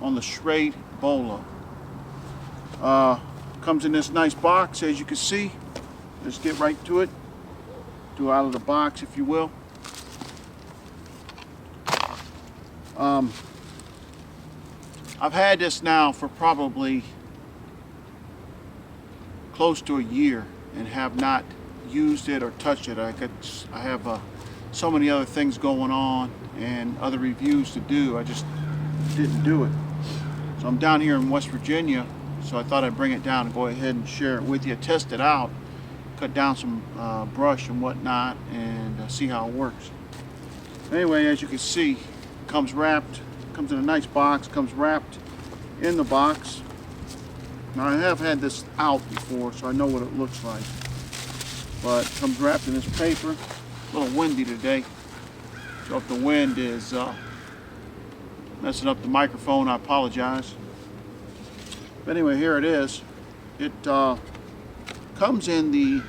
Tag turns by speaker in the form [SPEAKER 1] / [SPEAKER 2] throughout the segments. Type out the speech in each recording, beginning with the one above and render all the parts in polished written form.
[SPEAKER 1] on the Schrade Bolo. Comes in this nice box, as you can see. Let's get right to it. Do out of the box, if you will. I've had this now for probably close to a year and have not used it or touched it. I have so many other things going on and other reviews to do. I just didn't do it. So I'm down here in West Virginia, so I thought I'd bring it down and go ahead and share it with you, test it out, cut down some brush and whatnot, and see how it works. Anyway, as you can see, it comes wrapped, comes in a nice box, comes wrapped in the box. Now I have had this out before, so I know what it looks like. But it comes wrapped in this paper. A little windy today, so if the wind is messing up the microphone, I apologize. But anyway, here it is. It comes in the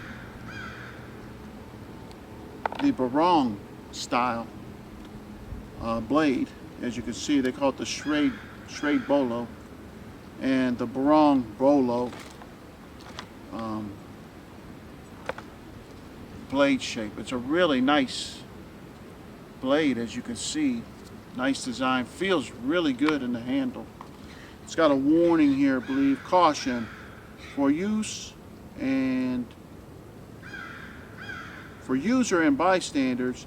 [SPEAKER 1] Barong style blade. As you can see, they call it the Schrade Bolo, and the Barong Bolo blade shape. It's a really nice blade, as you can see. Nice design, feels really good in the handle. It's got a warning here, I believe, caution for use and for user and bystanders.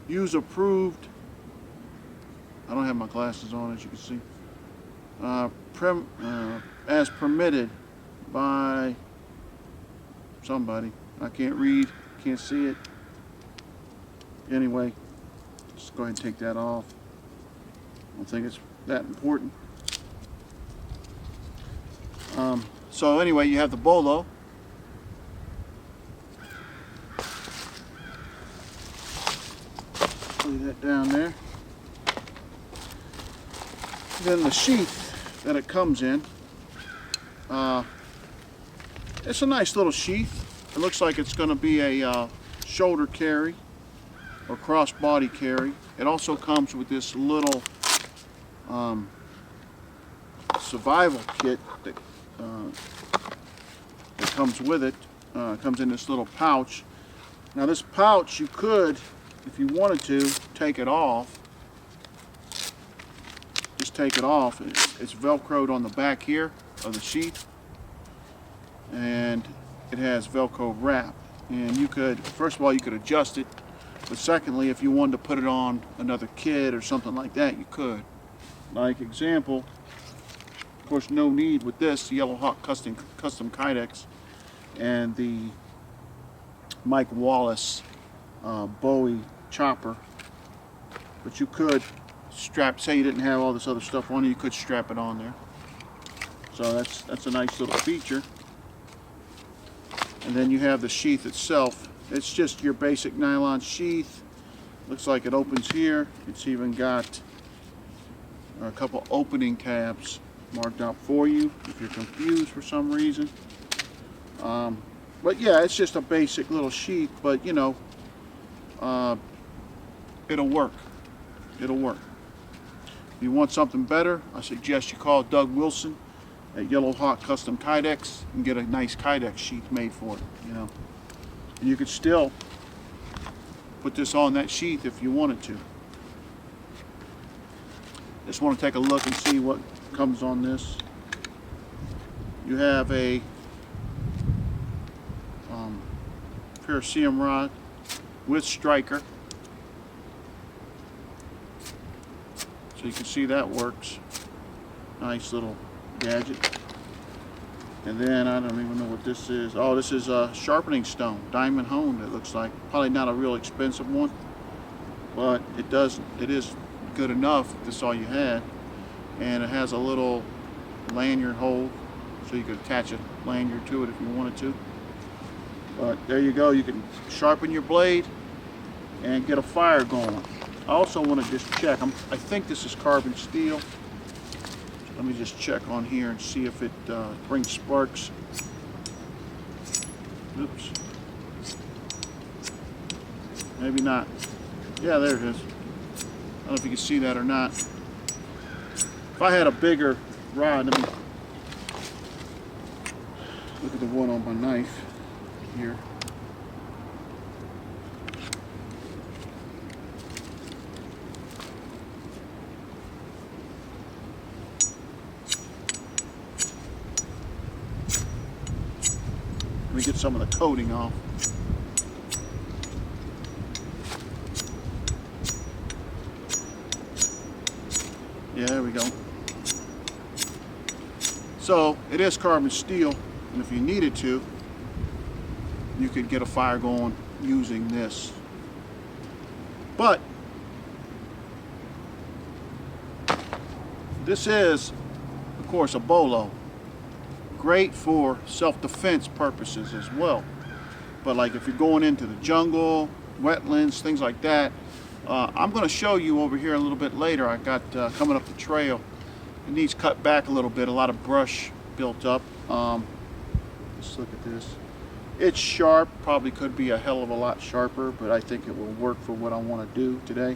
[SPEAKER 1] Use approved. I don't have my glasses on, as you can see. As permitted by somebody. I can't read, can't see it. Anyway, just go ahead and take that off. I don't think it's that important. So anyway, you have the Bolo. Lay that down there. Then the sheath that it comes in. It's a nice little sheath. It looks like it's going to be a shoulder carry or cross-body carry. It also comes with this little survival kit that comes with it. It comes in this little pouch. Now this pouch, you could, if you wanted to, take it off. Just take it off. It's velcroed on the back here of the sheath, and it has Velcro wrap. And you could, first of all, you could adjust it, but secondly, if you wanted to put it on another kid or something like that, you could. Like example, of course, no need with this Yellow Hawk custom Kydex and the Mike Wallace Bowie chopper, but you could strap, say you didn't have all this other stuff on you could strap it on there. So that's a nice little feature. And then you have the sheath itself. It's just your basic nylon sheath. Looks like it opens here. It's even got a couple opening tabs marked out for you if you're confused for some reason. But yeah, it's just a basic little sheath, but you know, it'll work. It'll work. If you want something better, I suggest you call Doug Wilson at Yellow Hawk Custom Kydex and get a nice Kydex sheath made for it, you know. And you could still put this on that sheath if you wanted to. Just want to take a look and see what comes on this. You have a paraceum rod with striker. So you can see that works. Nice little gadget. And then I don't even know what this is. Oh, this is a sharpening stone, diamond honed, it looks like. Probably not a real expensive one, but it is good enough if this is all you had. And it has a little lanyard hold, so you could attach a lanyard to it if you wanted to. But there you go, you can sharpen your blade and get a fire going. I also want to just check, I think this is carbon steel. Let me just check on here and see if it brings sparks. Oops. Maybe not. Yeah, there it is. I don't know if you can see that or not. If I had a bigger rod, let me look at the one on my knife here. Let me get some of the coating off. Yeah, there we go. So it is carbon steel, and if you needed to, you could get a fire going using this. But this is, of course, a bolo. Great for self-defense purposes as well. But like if you're going into the jungle, wetlands, things like that, I'm going to show you over here a little bit later. I got coming up the trail. It needs cut back a little bit. A lot of brush built up. Let's look at this. It's sharp. Probably could be a hell of a lot sharper, but I think it will work for what I want to do today.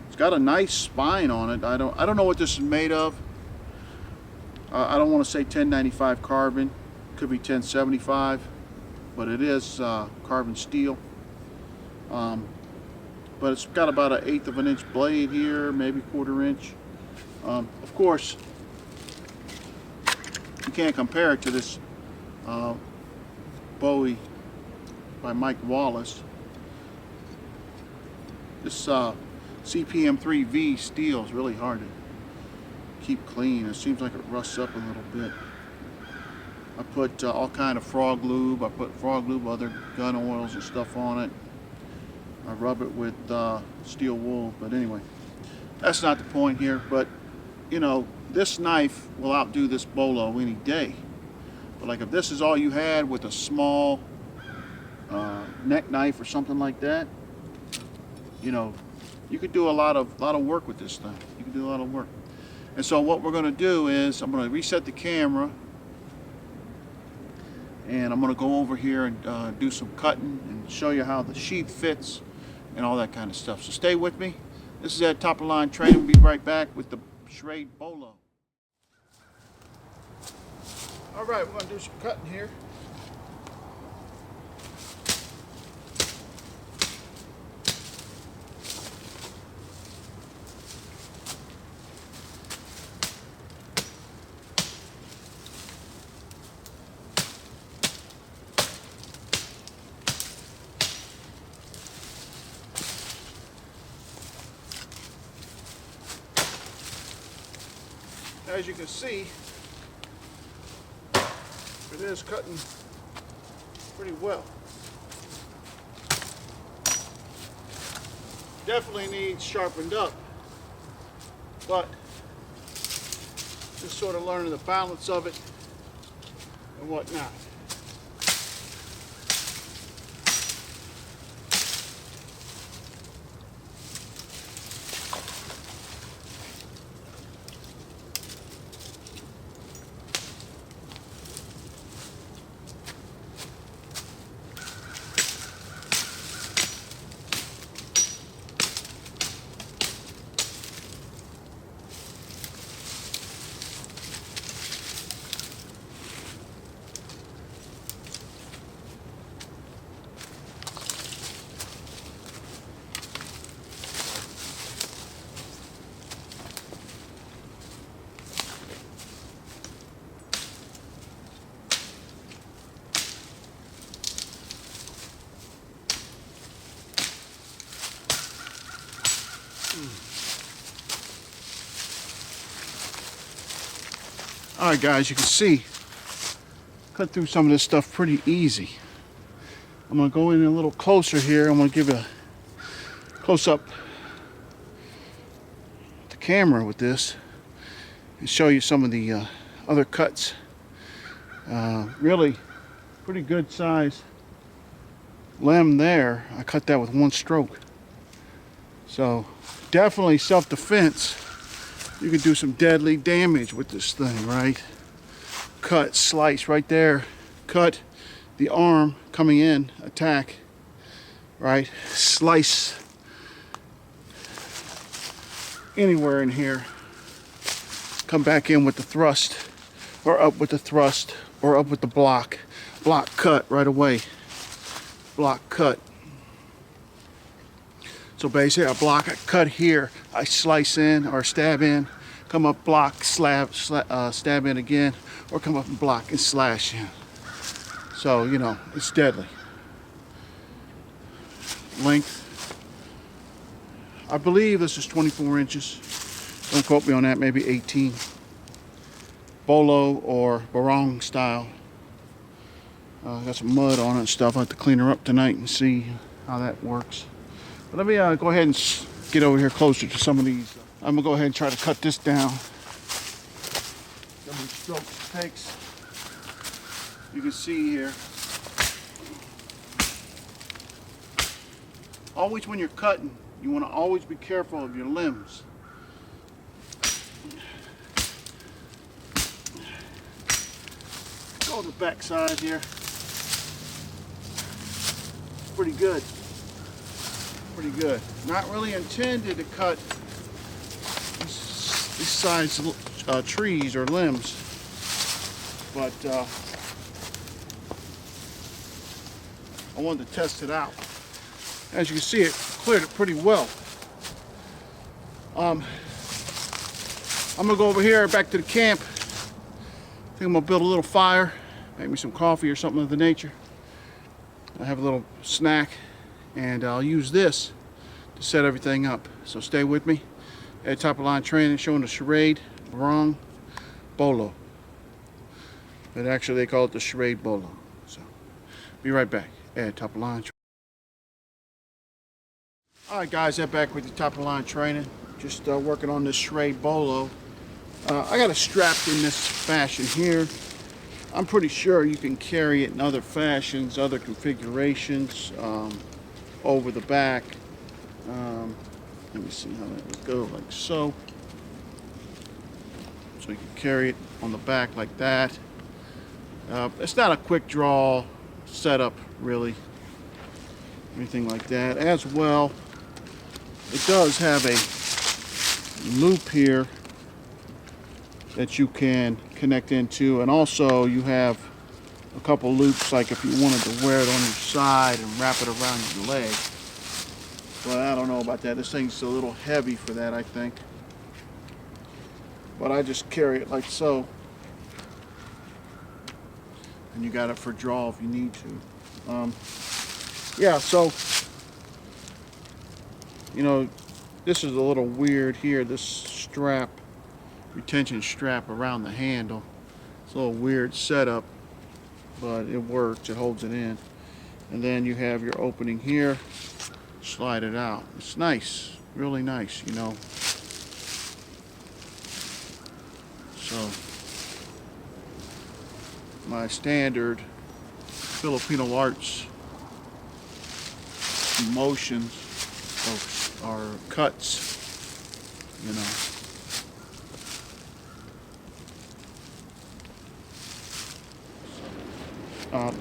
[SPEAKER 1] It's got a nice spine on it. I don't know what this is made of. I don't want to say 1095 carbon. Could be 1075, but it is carbon steel. But it's got about an 1/8 of an inch blade here, maybe 1/4 inch. Of course, you can't compare it to this Bowie by Mike Wallace. This CPM3V steel is really hard to keep clean. It seems like it rusts up a little bit. I put all kind of frog lube. I put frog lube, other gun oils and stuff on it. I rub it with steel wool, but anyway, that's not the point here. But you know, this knife will outdo this bolo any day. But like if this is all you had with a small neck knife or something like that, you know, you could do a lot of work with this thing. You can do a lot of work. And so what we're going to do is I'm going to reset the camera, and I'm going to go over here and do some cutting and show you how the sheath fits and all that kind of stuff. So stay with me. This is at Top of Line Training. We'll be right back with the Schrade Bolo. All right, we're going to do some cutting here. As you can see, it is cutting pretty well. Definitely needs sharpened up, but just sort of learning the balance of it and whatnot. All right, guys, you can see, cut through some of this stuff pretty easy. I'm gonna go in a little closer here. I'm gonna give a close up the camera with this and show you some of the other cuts. Really pretty good size limb there. I cut that with one stroke. So definitely self-defense. You can do some deadly damage with this thing, right? Cut, slice right there. Cut the arm coming in, attack, right? Slice anywhere in here, come back in with the thrust, or up with the thrust, or up with the block cut right away. Block cut. So basically a block cut here, I slice in or stab in, come up block, stab in again, or come up and block and slash in. So, you know, it's deadly. Length, I believe this is 24 inches. Don't quote me on that, maybe 18. Bolo or Barong style. Got some mud on it and stuff. I'll have to clean her up tonight and see how that works. But let me go ahead and get over here closer to some of these. I'm gonna go ahead and try to cut this down. How many strokes it takes. You can see here. Always when you're cutting, you want to always be careful of your limbs. Go to the back side here. Pretty good. Pretty good. Not really intended to cut these sides trees or limbs, but I wanted to test it out. As you can see, it cleared it pretty well. I'm gonna go over here back to the camp. I think I'm gonna build a little fire, make me some coffee or something of the nature. I have a little snack, and I'll use this to set everything up. So stay with me. At Top of Line Training, showing the Schrade Bolo. But actually they call it the Schrade Bolo. So be right back at Top of Line Training. Alright guys, I'm back with the Top of Line Training. Just working on this Schrade Bolo. I got it strapped in this fashion here. I'm pretty sure you can carry it in other fashions, other configurations, over the back. Let me see how that would go, like so. So you can carry it on the back like that. It's not a quick draw setup, really. Anything like that. As well, it does have a loop here that you can connect into, and also you have a couple loops, like if you wanted to wear it on your side and wrap it around your leg. But I don't know about that. This thing's a little heavy for that, I think. But I just carry it like so. And you got it for draw if you need to. Yeah, so, you know, this is a little weird here, this strap, retention strap around the handle. It's a little weird setup, but it works, it holds it in. And then you have your opening here, slide it out. It's nice, really nice, you know. So, my standard Filipino arts motions or cuts, you know.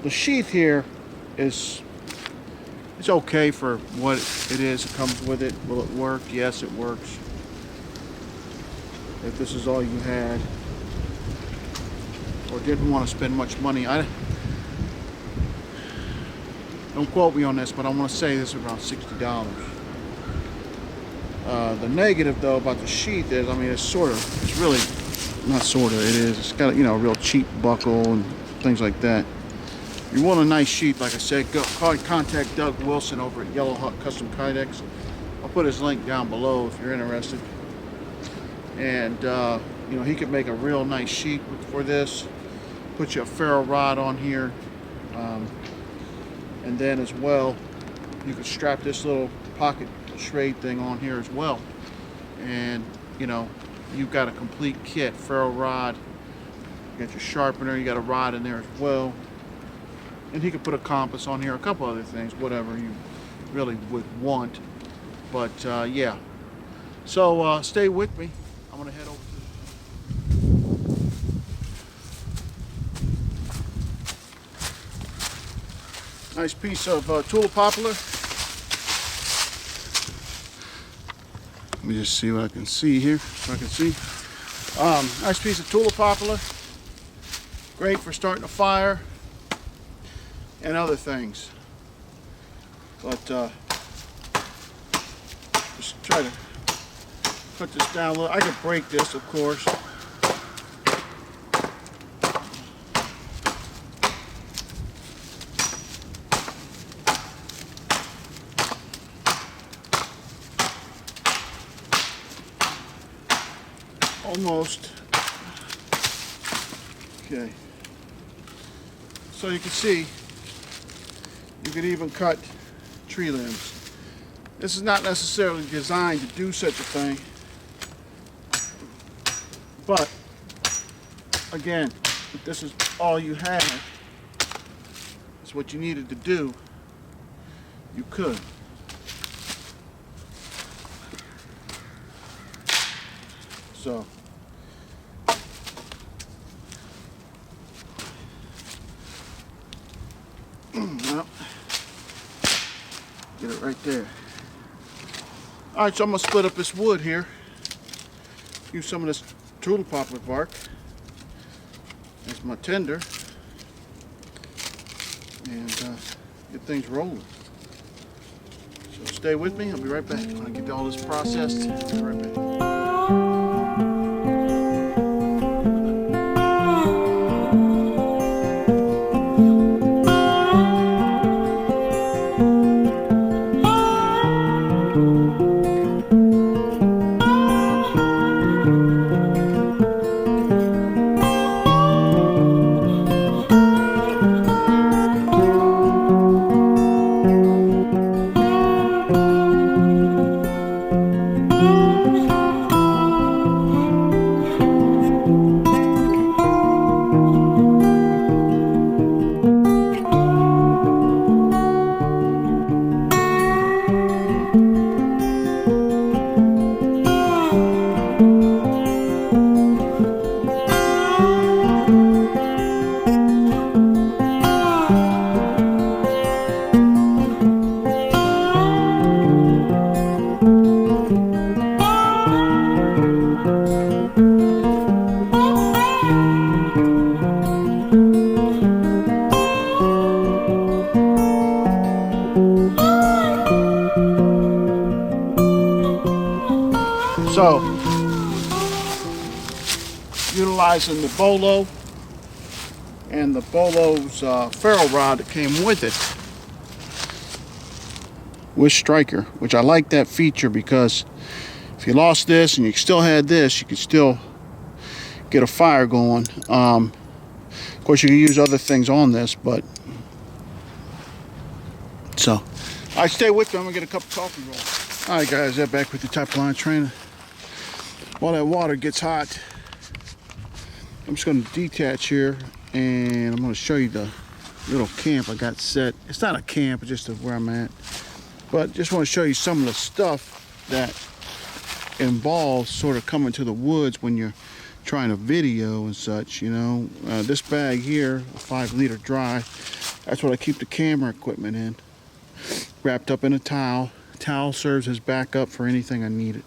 [SPEAKER 1] The sheath here is, it's okay for what it is. It comes with it. Will it work? Yes, it works. If this is all you had, or didn't want to spend much money, don't quote me on this, but I want to say this is around $60. The negative though about the sheath is, I mean, it's really, not sort of, it is. It's got, you know, a real cheap buckle and things like that. If you want a nice sheath, like I said, contact Doug Wilson over at Yellow Hawk Custom Kydex. I'll put his link down below if you're interested. And you know, he could make a real nice sheath for this. Put you a ferro rod on here, and then as well, you could strap this little pocket Schrade thing on here as well. And you know, you've got a complete kit: ferro rod, you got your sharpener, you got a rod in there as well. And he could put a compass on here, a couple other things, whatever you really would want. But yeah, so stay with me. I'm gonna head over to nice piece of tulip poplar. Let me just see what I can see here. So I can see. Nice piece of tulip poplar. Great for starting a fire and other things. But just try to put this down a little. I could break this, of course. Almost. Okay. So you can see, you could even cut tree limbs. This is not necessarily designed to do such a thing, but again, if this is all you have, it's what you needed to do, you could. So well, get it right there. All right, so I'm gonna split up this wood here. Use some of this tulip poplar bark as my tinder, and get things rolling. So stay with me. I'll be right back. I'm gonna get all this processed. I'll be right back. So, utilizing the Bolo and the Bolo's ferrule rod that came with it, with striker, which I like that feature because if you lost this and you still had this, you could still get a fire going. Of course, you can use other things on this, but so I stay with me. I'm gonna get a cup of coffee roll. All right, guys, I'm back with the top line trainer. While that water gets hot, I'm just going to detach here, and I'm going to show you the little camp I got set. It's not a camp, it's just where I'm at. But just want to show you some of the stuff that involves sort of coming to the woods when you're trying to video and such, you know. This bag here, a 5-liter dry, that's what I keep the camera equipment in. Wrapped up in a towel. Towel serves as backup for anything I need it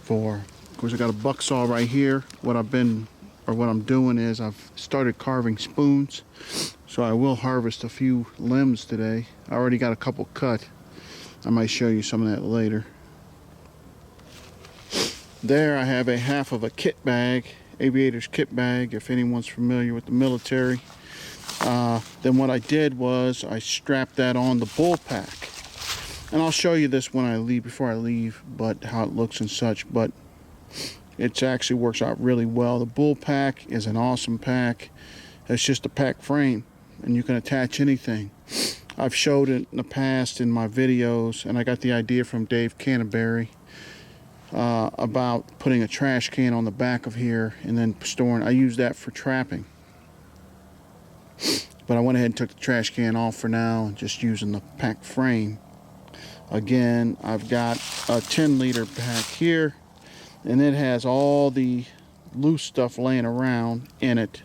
[SPEAKER 1] for. Of course, I got a buck saw right here. What I'm doing is I've started carving spoons, so I will harvest a few limbs today. I already got a couple cut. I might show you some of that later. There I have a half of a kit bag, aviator's kit bag, if anyone's familiar with the military. Then what I did was I strapped that on the bull pack. And I'll show you this when I leave, before I leave, but how it looks and such. But it actually works out really well. The bull pack is an awesome pack. It's just a pack frame, and you can attach anything. I've showed it in the past in my videos, and I got the idea from Dave Canterbury about putting a trash can on the back of here and then storing. I use that for trapping. But I went ahead and took the trash can off for now, just using the pack frame. Again, I've got a 10-liter pack here, and it has all the loose stuff laying around in it,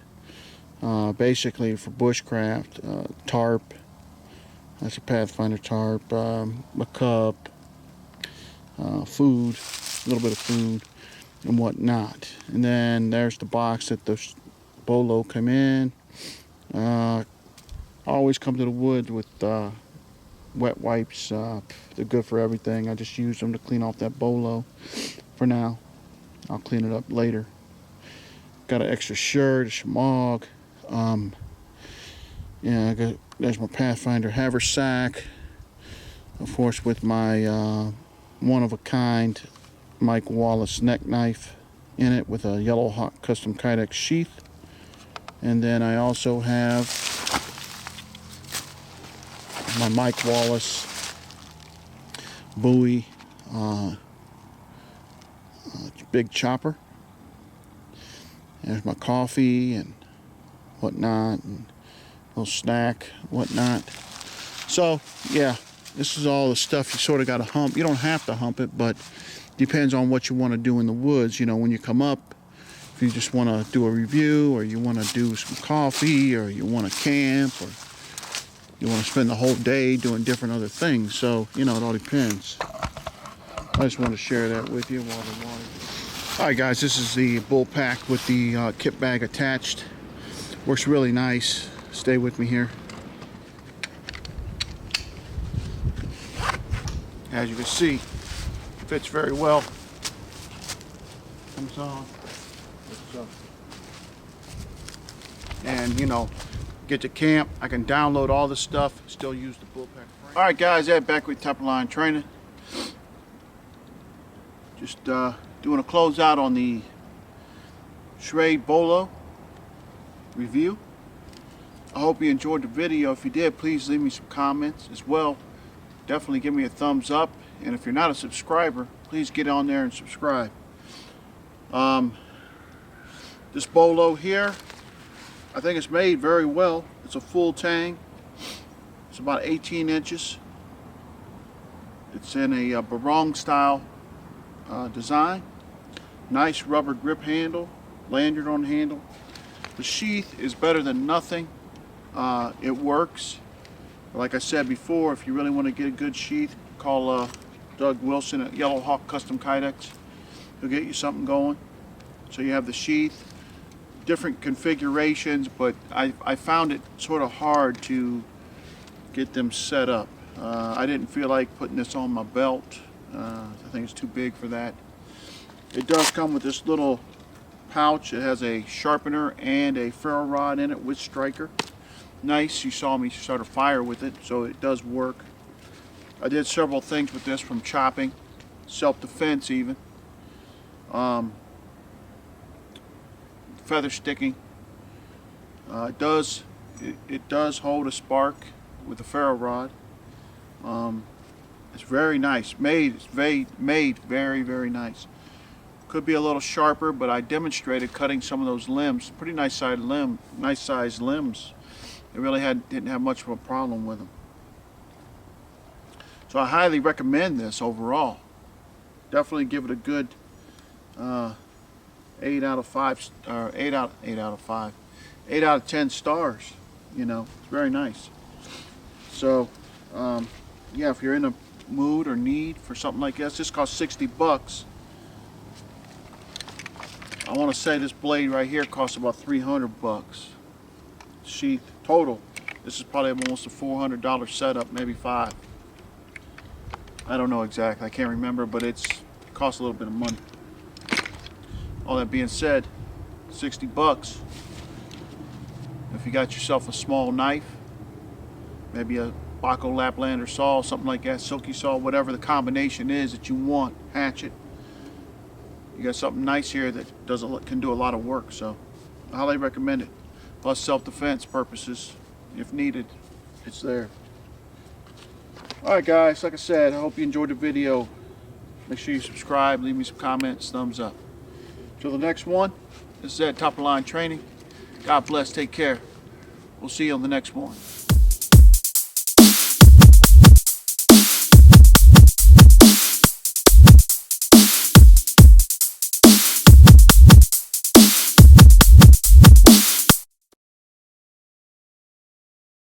[SPEAKER 1] basically for bushcraft. Tarp, that's a Pathfinder tarp, a cup, food, a little bit of food and whatnot. And then there's the box that the Bolo come in. I always come to the woods with wet wipes. They're good for everything. I just use them to clean off that Bolo for now. I'll clean it up later. Got an extra shirt, a shamog. Yeah, there's my Pathfinder haversack. Of course, with my one-of-a-kind Mike Wallace neck knife in it with a Yellow Hawk custom kydex sheath. And then I also have my Mike Wallace Bowie big chopper. There's my coffee and whatnot, and a little snack, whatnot. So, yeah, this is all the stuff you sort of got to hump. You don't have to hump it, but depends on what you want to do in the woods. You know, when you come up, if you just want to do a review, or you want to do some coffee, or you want to camp, or you want to spend the whole day doing different other things. So, you know, it all depends. I just want to share that with you while we're watering. All right, guys, this is the bull pack with the kit bag attached. Works really nice. Stay with me here. As you can see, fits very well. Comes on. And, you know, get to camp. I can download all this stuff. Still use the bull pack frame. All right, guys, Ed back with Top Line Training. Just doing a closeout on the Schrade Bolo review. I hope you enjoyed the video. If you did, please leave me some comments as well. Definitely give me a thumbs up. And if you're not a subscriber, please get on there and subscribe. This Bolo here, I think it's made very well. It's a full tang. It's about 18 inches. It's in a Barong style design. Nice rubber grip handle, lanyard on the handle. The sheath is better than nothing. It works. Like I said before, if you really want to get a good sheath, call Doug Wilson at Yellow Hawk Custom Kydex. He'll get you something going. So you have the sheath, different configurations, but I found it sort of hard to get them set up. I didn't feel like putting this on my belt. I think it's too big for that. It does come with this little pouch. It has a sharpener and a ferro rod in it with striker. Nice. You saw me start a fire with it, so it does work. I did several things with this, from chopping, self-defense even, feather sticking. It does hold a spark with the ferro rod. It's very nice. It's made very, very nice. Could be a little sharper, but I demonstrated cutting some of those limbs. Pretty nice sized limbs. It really didn't have much of a problem with them. So I highly recommend this overall. Definitely give it a good 8 out of 5, or 8 out of 10 stars. You know, it's very nice. So yeah, if you're in a mood or need for something like this costs 60 bucks. I want to say this blade right here costs about 300 bucks. Sheath total. This is probably almost a $400 setup, maybe $5. I don't know exactly. I can't remember, but it costs a little bit of money. All that being said, 60 bucks. If you got yourself a small knife, maybe a Baco Laplander saw, something like that, silky saw, whatever the combination is that you want, hatchet. You got something nice here that can do a lot of work, so I highly recommend it. Plus self-defense purposes, if needed, it's there. Alright guys, like I said, I hope you enjoyed the video. Make sure you subscribe, leave me some comments, thumbs up. Till the next one, this is Ed, Top of Line Training. God bless, take care. We'll see you on the next one.